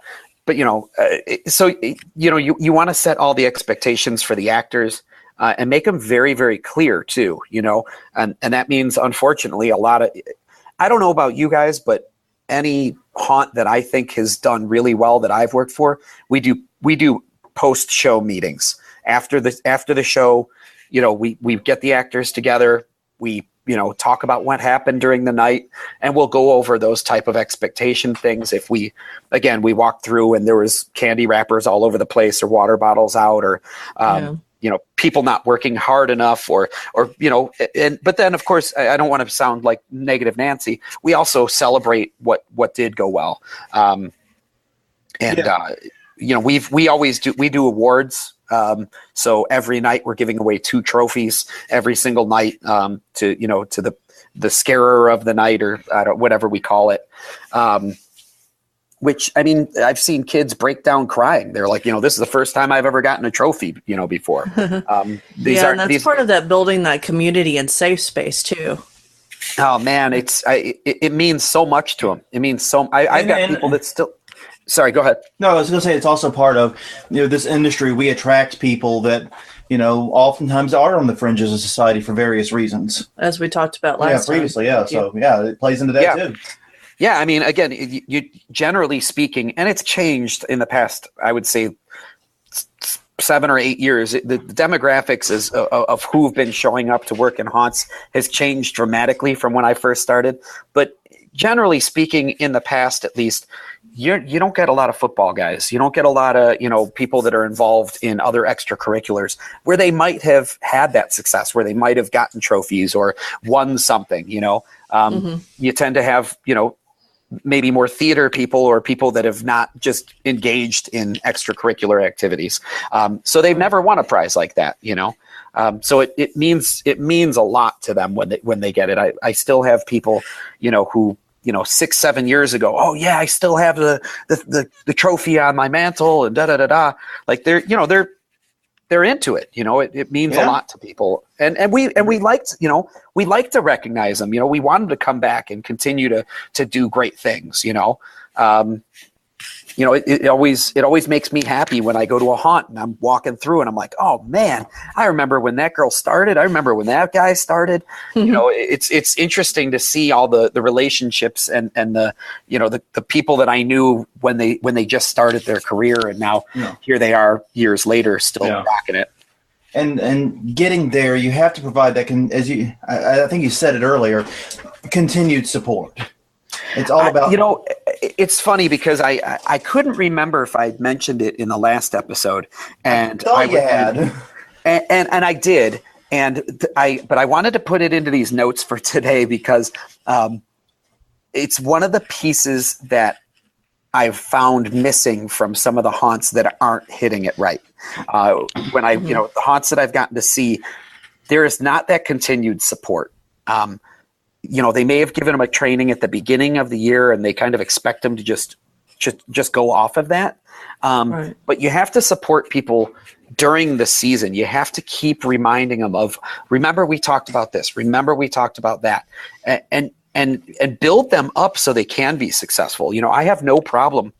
you want to set all the expectations for the actors and make them very, very clear too. And that means unfortunately I don't know about you guys, but any haunt that I think has done really well that I've worked for, we do post-show meetings after the show. We get the actors together. We talk about what happened during the night, and we'll go over those type of expectation things. If we walked through and there was candy wrappers all over the place or water bottles out or people not working hard enough or but then of course I don't want to sound like negative Nancy. We also celebrate what did go well. We always do awards. So every night we're giving away 2 trophies every single night, to the scarer of the night or whatever we call it. Which, I mean, I've seen kids break down crying. They're like, this is the first time I've ever gotten a trophy, before. And that's part of that building that community and safe space too. Oh man, it means so much to them. It means so. I've got people that still. Sorry, go ahead. No, I was going to say it's also part of this industry. We attract people that oftentimes are on the fringes of society for various reasons. As we talked about last time. Previously, yeah. So, it plays into that too. Yeah, I mean, again, you generally speaking, and it's changed in the past, I would say 7 or 8 years, the demographics of who've been showing up to work in haunts has changed dramatically from when I first started. But generally speaking, in the past, at least, you don't get a lot of football guys. You don't get a lot of, people that are involved in other extracurriculars where they might have had that success, where they might have gotten trophies or won something, You tend to have, maybe more theater people or people that have not just engaged in extracurricular activities. So they've never won a prize like that, So it means a lot to them when they get it. I still have people, who, 6-7 years ago, oh yeah, I still have the trophy on my mantle and like they're into it. It means a lot to people. And we liked, we like to recognize them. We want them to come back and continue to do great things, it always makes me happy when I go to a haunt and I'm walking through and I'm like, oh man, I remember when that girl started. I remember when that guy started. It's interesting to see all the relationships and the the people that I knew when they just started their career, and now here they are years later still rocking it. And getting there, you have to provide that. I think you said it earlier, continued support. It's all about it's funny because I couldn't remember if I'd mentioned it in the last episode, and I had, and I did, but I wanted to put it into these notes for today because it's one of the pieces that I've found missing from some of the haunts that aren't hitting it right. When the haunts that I've gotten to see, there is not that continued support. They may have given them a training at the beginning of the year and they kind of expect them to just go off of that. Right. But you have to support people during the season. You have to keep reminding them of, remember we talked about this, remember we talked about that, and build them up so they can be successful. I have no problem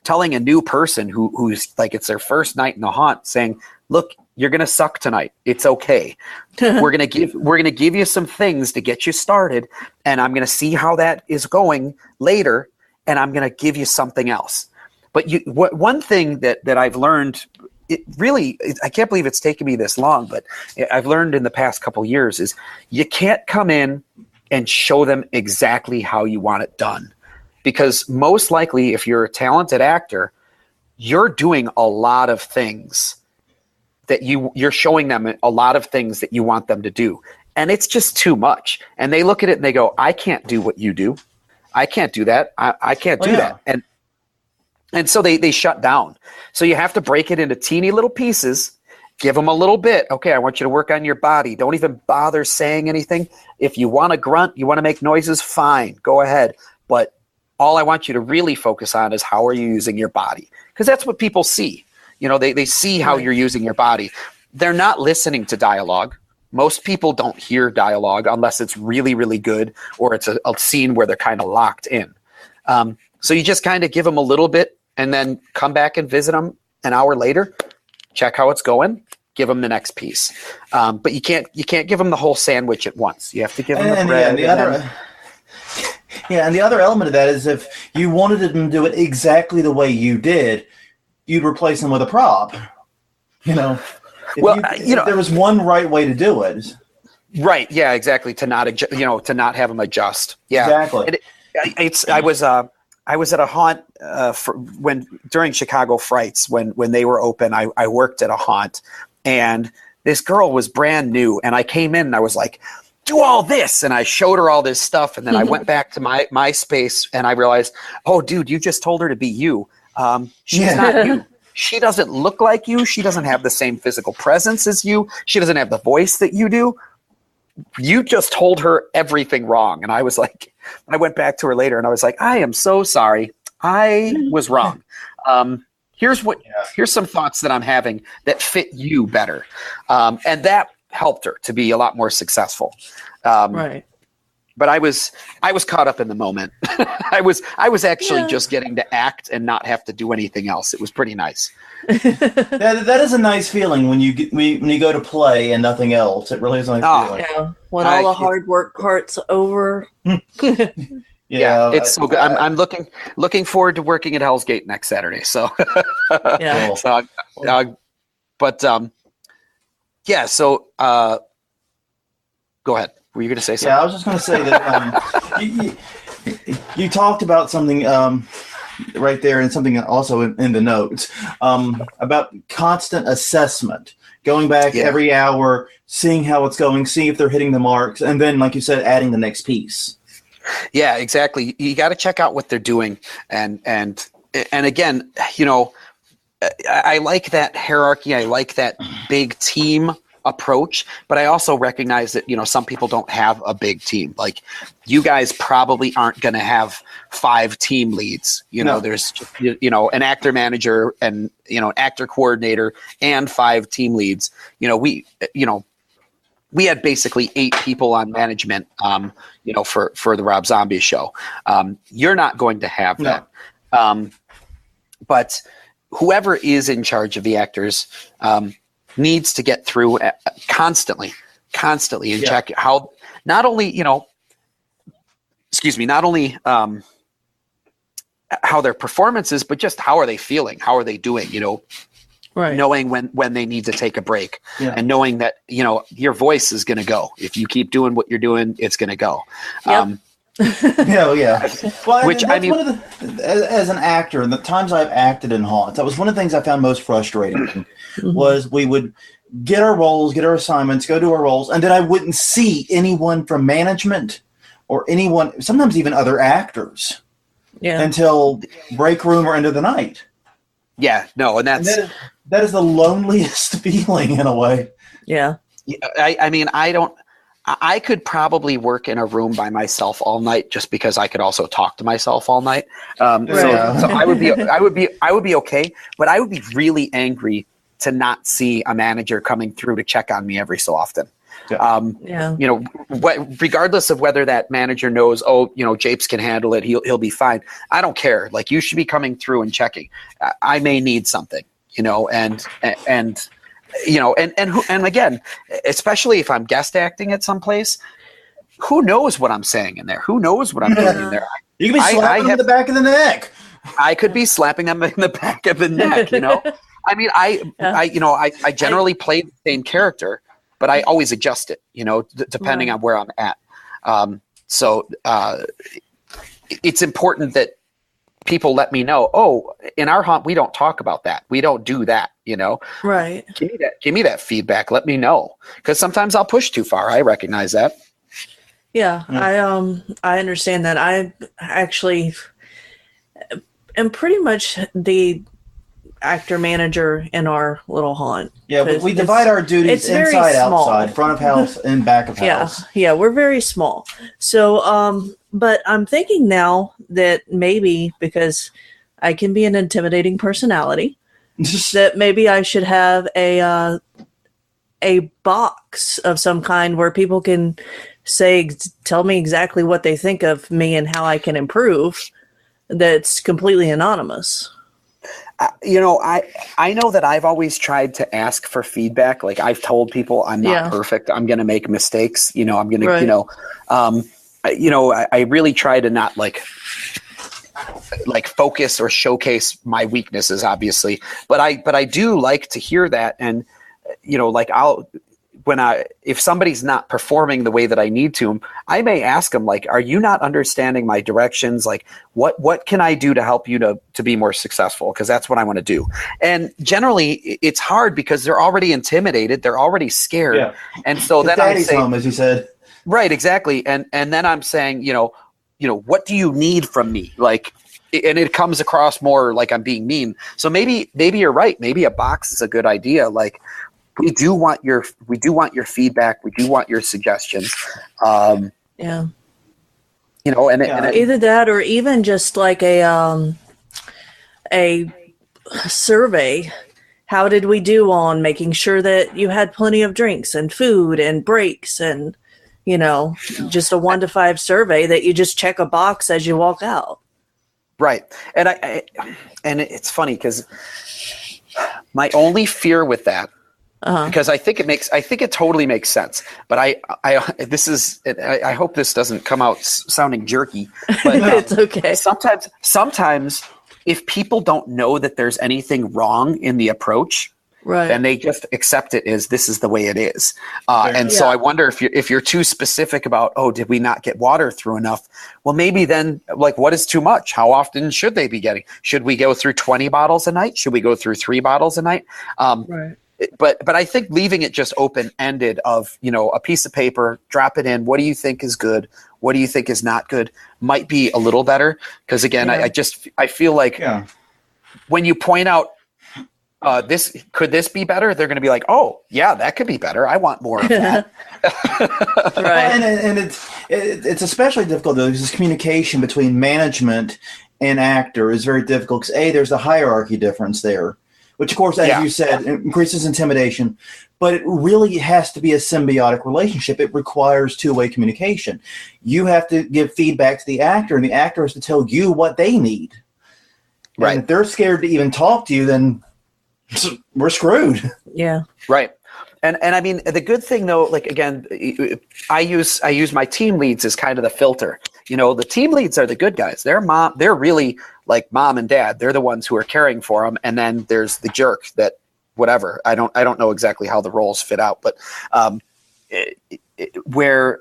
telling a new person who's like, it's their first night in the haunt, saying, look, you're going to suck tonight. It's okay. We're going to give you some things to get you started, and I'm going to see how that is going later, and I'm going to give you something else. But one thing that I've learned, I can't believe it's taken me this long, but I've learned in the past couple of years is you can't come in and show them exactly how you want it done. Because most likely, if you're a talented actor, you're doing a lot of things that you're showing them a lot of things that you want them to do. And it's just too much. And they look at it and they go, I can't do what you do. I can't do that. I can't do that. And so they shut down. So you have to break it into teeny little pieces, give them a little bit. Okay, I want you to work on your body. Don't even bother saying anything. If you want to grunt, you want to make noises, fine, go ahead. But all I want you to really focus on is how are you using your body? Because that's what people see. They see how you're using your body. They're not listening to dialogue. Most people don't hear dialogue unless it's really, really good or it's a scene where they're kind of locked in. So you just kind of give them a little bit and then come back and visit them an hour later, check how it's going, give them the next piece. But you can't give them the whole sandwich at once. You have to give them the bread. And the other element of that is if you wanted them to do it exactly the way you did, you'd replace them with a prop. If there was one right way to do it. Right. Yeah. Exactly. To not have them adjust. Yeah. Exactly. I was at a haunt during Chicago Frights when they were open. I worked at a haunt, and this girl was brand new, and I came in and I was like, do all this, and I showed her all this stuff, and then I went back to my space and I realized, oh, dude, you just told her to be you. She's not you. She doesn't look like you. She doesn't have the same physical presence as you. She doesn't have the voice that you do. You just told her everything wrong. And I was like, I went back to her later and I was like, I am so sorry. I was wrong. Here's some thoughts that I'm having that fit you better. And that helped her to be a lot more successful. Right. but I was caught up in the moment. I was actually just getting to act and not have to do anything else. It was pretty nice. That is a nice feeling when you go to play and nothing else. It really is a nice feeling. Yeah, when all the hard work part's over. Yeah, it's so good. I'm looking forward to working at Hell's Gate next Saturday. So yeah. So, So go ahead. Were you going to say something? Yeah, I was just going to say that you talked about something right there, and something also in the notes about constant assessment, going back every hour, seeing how it's going, seeing if they're hitting the marks, and then, like you said, adding the next piece. Yeah, exactly. You got to check out what they're doing, and again, I like that hierarchy. I like that big team approach, but I also recognize that some people don't have a big team. Like you guys probably aren't going to have 5 team leads. There's an actor manager and an actor coordinator and 5 team leads. We had basically 8 people on management for the Rob Zombie show. You're not going to have that. But whoever is in charge of the actors needs to get through constantly and check how not only how their performance is, but just how are they feeling, how are they doing, right. Knowing when they need to take a break and knowing that your voice is going to go. If you keep doing what you're doing, it's going to go. Yep. Well, which I mean, as an actor, and the times I've acted in haunts, that was one of the things I found most frustrating. Was we would get our roles, get our assignments, go do our roles, and then I wouldn't see anyone from management or anyone, sometimes even other actors, until break room or end of the night. Yeah, no, and that is the loneliest feeling in a way. Yeah, I mean, I could probably work in a room by myself all night just because I could also talk to myself all night. So I would be okay, but I would be really angry to not see a manager coming through to check on me every so often. Regardless of whether that manager knows, Japes can handle it, he'll be fine. I don't care. Like, you should be coming through and checking. I may need something, and again, especially if I'm guest acting at some place, who knows what I'm saying in there? Who knows what I'm doing in there? You could be slapping them in the back of the neck. I could be slapping them in the back of the neck, I mean, I generally play the same character, but I always adjust it, depending on where I'm at. So it's important that people let me know, in our haunt, we don't talk about that. We don't do that, Right. Give me that feedback. Let me know. Because sometimes I'll push too far. I recognize that. Yeah. I understand that. I actually am pretty much the actor manager in our little haunt. Yeah, but we divide our duties inside, outside, front of house, and back of house. Yeah, we're very small. So, but I'm thinking now that maybe because I can be an intimidating personality, that maybe I should have a box of some kind where people can tell me exactly what they think of me and how I can improve. That's completely anonymous. I know that I've always tried to ask for feedback. Like, I've told people I'm not perfect. I'm going to make mistakes. I'm going to, I really try to not like focus or showcase my weaknesses, obviously, but I do like to hear that. And, if somebody's not performing the way that I need to, I may ask them, like, are you not understanding my directions? Like, what can I do to help you to be more successful? Because that's what I want to do. And generally it's hard because they're already intimidated. They're already scared. Yeah. And so then I'm saying, home, as you said. Right, exactly. And then I'm saying, what do you need from me? Like, and it comes across more like I'm being mean. So maybe you're right. Maybe a box is a good idea. Like, we do want your feedback. We do want your suggestions. And either that or even just like a survey. How did we do on making sure that you had plenty of drinks and food and breaks and just a 1 to 5 survey that you just check a box as you walk out. Right. And and it's funny because my only fear with that, because I think it totally makes sense. But I hope this doesn't come out sounding jerky. But it's okay. Sometimes if people don't know that there's anything wrong in the approach, right, then they just accept it as this is the way it is. So I wonder if you're too specific about, did we not get water through enough? Well, maybe then, like, what is too much? How often should they be getting? Should we go through 20 bottles a night? Should we go through 3 bottles a night? Right. But I think leaving it just open-ended of, a piece of paper, drop it in. What do you think is good? What do you think is not good? Might be a little better. Because again, I feel like when you point out, could this be better? They're going to be like, oh yeah, that could be better. I want more of that. Right. And it's especially difficult though, because communication between management and actor is very difficult. Because there's a hierarchy difference there, which of course, as you said, increases intimidation. But it really has to be a symbiotic relationship. It requires two-way communication. You have to give feedback to the actor, and the actor has to tell you what they need. Right. And if they're scared to even talk to you, then we're screwed. Yeah. Right. And I mean, the good thing though, like, again, I use my team leads as kind of the filter. The team leads are the good guys. They're really like mom and dad. They're the ones who are caring for them. And then there's the jerk that whatever. I don't know exactly how the roles fit out, but where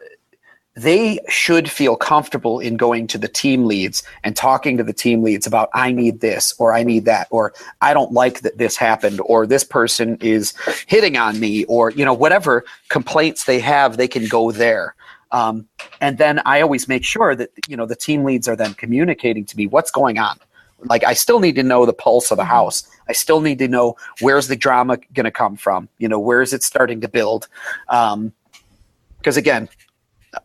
they should feel comfortable in going to the team leads and talking to the team leads about, I need this, or I need that, or I don't like that this happened, or this person is hitting on me, or, whatever complaints they have, they can go there. And then I always make sure that, the team leads are then communicating to me what's going on. Like, I still need to know the pulse of the house. I still need to know, where's the drama going to come from? Where is it starting to build? Because again,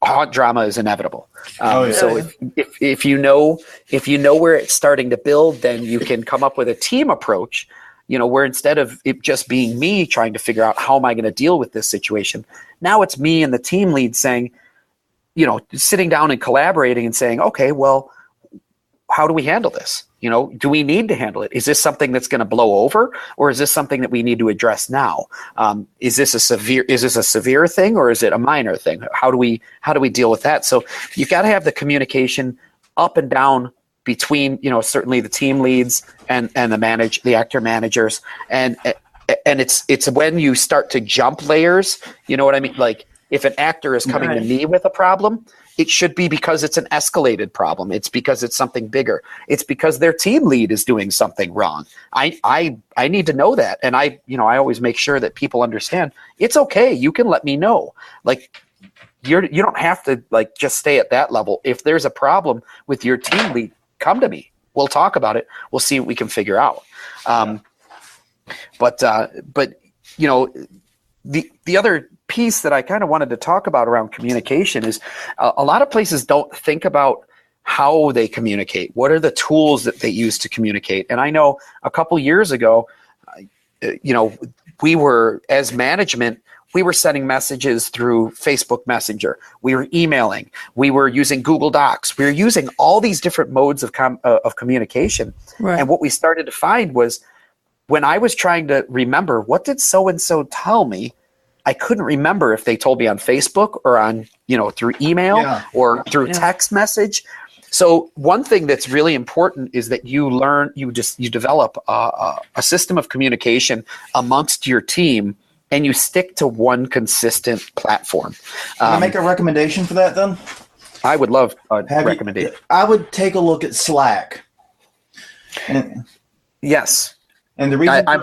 haunt drama is inevitable. So if you know where it's starting to build, then you can come up with a team approach, where instead of it just being me trying to figure out how am I going to deal with this situation, now it's me and the team lead saying, sitting down and collaborating and saying, okay, well, how do we handle this? Do we need to handle it? Is this something that's going to blow over, or is this something that we need to address now? Is this a severe thing, or is it a minor thing? How do we deal with that? So you've got to have the communication up and down between, certainly the team leads and the actor managers. And it's when you start to jump layers, you know what I mean? Like, if an actor is coming to me with a problem, it should be because it's an escalated problem. It's because it's something bigger. It's because their team lead is doing something wrong. I need to know that. And I always make sure that people understand it's okay. You can let me know. Like, you don't have to like just stay at that level. If there's a problem with your team lead, come to me. We'll talk about it. We'll see what we can figure out. But the other piece that I kind of wanted to talk about around communication is a lot of places don't think about how they communicate. What are the tools that they use to communicate? And I know a couple years ago, we were, as management, we were sending messages through Facebook Messenger. We were emailing. We were using Google Docs. We were using all these different modes of communication. Right. And what we started to find was, when I was trying to remember, what did so-and-so tell me, I couldn't remember if they told me on Facebook or on, through email or through text message. So one thing that's really important is that you develop a system of communication amongst your team, and you stick to one consistent platform. Can I make a recommendation for that then? I would love a recommendation. I would take a look at Slack. Yes. And the reason I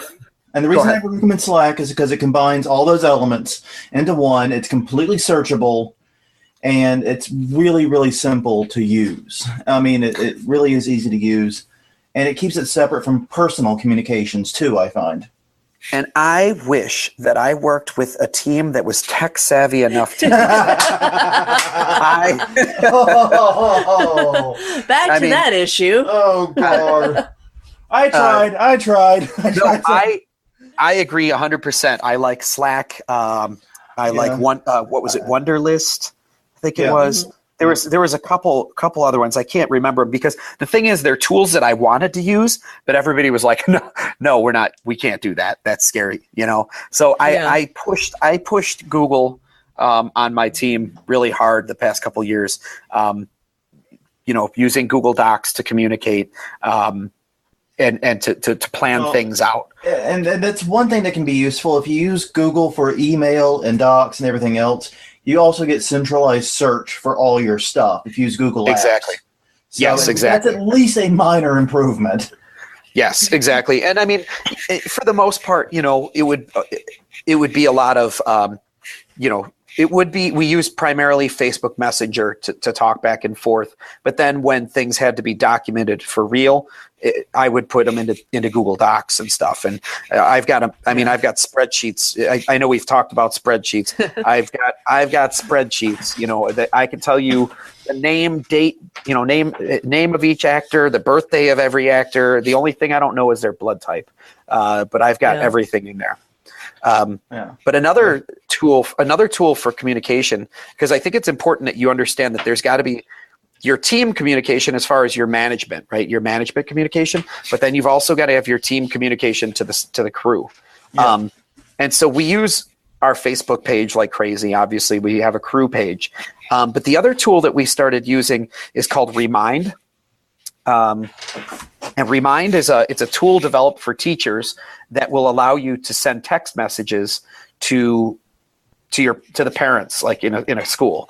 recommend Slack is because it combines all those elements into one. It's completely searchable, and it's really, really simple to use. I mean, it really is easy to use, and it keeps it separate from personal communications too, I find. And I wish that I worked with a team that was tech savvy enough to Back to that issue. Oh, God. I tried. I agree 100%. I like Slack. I like what was it? Wunderlist. I think it was. There was a couple other ones. I can't remember because the thing is, they're tools that I wanted to use, but everybody was like, no, we're not. We can't do that. That's scary, So I pushed Google on my team really hard the past couple of years. Using Google Docs to communicate and to plan things out. And that's one thing that can be useful if you use Google for email and docs and everything else. You also get centralized search for all your stuff if you use Google Apps. Exactly. So yes, exactly. That's at least a minor improvement. Yes, exactly. And I mean, for the most part, it would be a lot of, we use primarily Facebook Messenger to talk back and forth. But then when things had to be documented for real, I would put them into Google Docs and stuff. And I've got spreadsheets. I know we've talked about spreadsheets. I've got spreadsheets, that I can tell you the name, date, name of each actor, the birthday of every actor. The only thing I don't know is their blood type. But I've got everything in there. But another tool for communication, because I think it's important that you understand that there's got to be your team communication as far as your management, right? Your management communication, but then you've also got to have your team communication to the crew. Yeah. And so we use our Facebook page like crazy. Obviously, we have a crew page, but the other tool that we started using is called Remind. And Remind it's a tool developed for teachers that will allow you to send text messages to the parents, like in a school.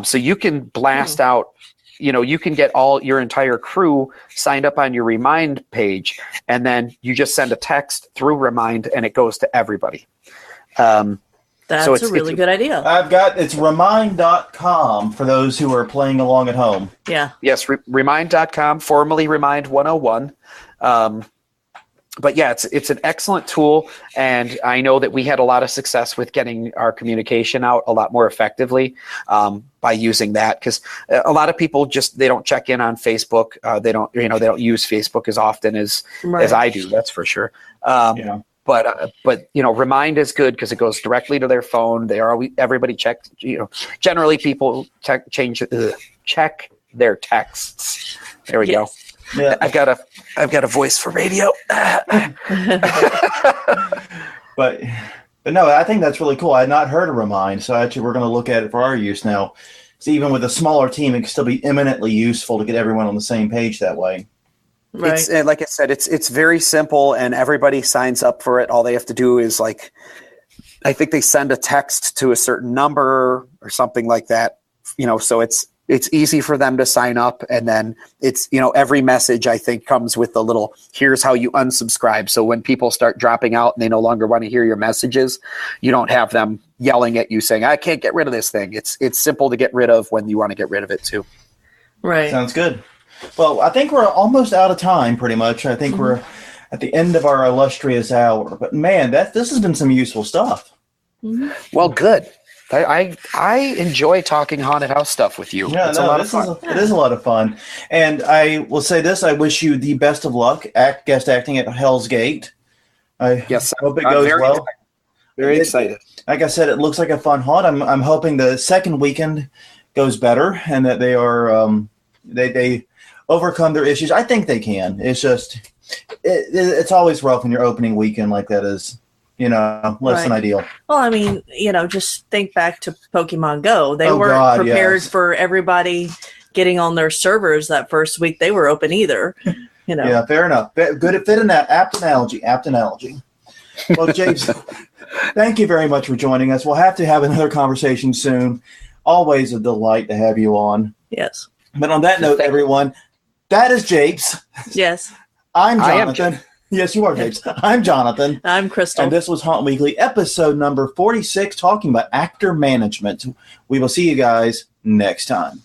So you can blast out, you can get all your entire crew signed up on your Remind page, and then you just send a text through Remind and it goes to everybody. That's a really good idea. It's remind.com for those who are playing along at home. Yeah. Yes, remind.com, formerly Remind 101. But yeah, it's an excellent tool, and I know that we had a lot of success with getting our communication out a lot more effectively by using that, because a lot of people they don't check in on Facebook. They don't use Facebook as often as I do. That's for sure. But Remind is good because it goes directly to their phone. Everybody checks. Generally people check their texts. There we go. Yeah. I've got a voice for radio. But no, I think that's really cool. I had not heard of Remind, so actually we're going to look at it for our use now. So even with a smaller team, it can still be eminently useful to get everyone on the same page that way. Right. It's, like I said, it's very simple, and everybody signs up for it. All they have to do is I think they send a text to a certain number or something like that. So it's easy for them to sign up, and then it's, every message I think comes with a little, here's how you unsubscribe. So when people start dropping out and they no longer want to hear your messages, you don't have them yelling at you saying, I can't get rid of this thing. It's simple to get rid of when you want to get rid of it too. Right. Sounds good. Well, I think we're almost out of time pretty much. I think we're at the end of our illustrious hour, but man, this has been some useful stuff. Mm-hmm. Well, good. I enjoy talking haunted house stuff with you. Yeah, it's a lot of fun. It is a lot of fun. And I will say this, I wish you the best of luck guest acting at Hell's Gate. I hope it goes well. Excited. Very excited. Like I said, it looks like a fun haunt. I'm hoping the second weekend goes better and that they are they overcome their issues. I think they can. It's just it's always rough when your opening weekend like that is less than ideal. Well, I mean, just think back to Pokemon Go. They weren't prepared for everybody getting on their servers that first week they were open either. Yeah, fair enough. Good at fitting that. Apt analogy. Well, Japes, thank you very much for joining us. We'll have to have another conversation soon. Always a delight to have you on. Yes. But on that note, everyone, that is Japes. Yes. I'm Jonathan. Yes, you are, Japes. I'm Jonathan. I'm Crystal. And this was Haunt Weekly, episode number 46, talking about actor management. We will see you guys next time.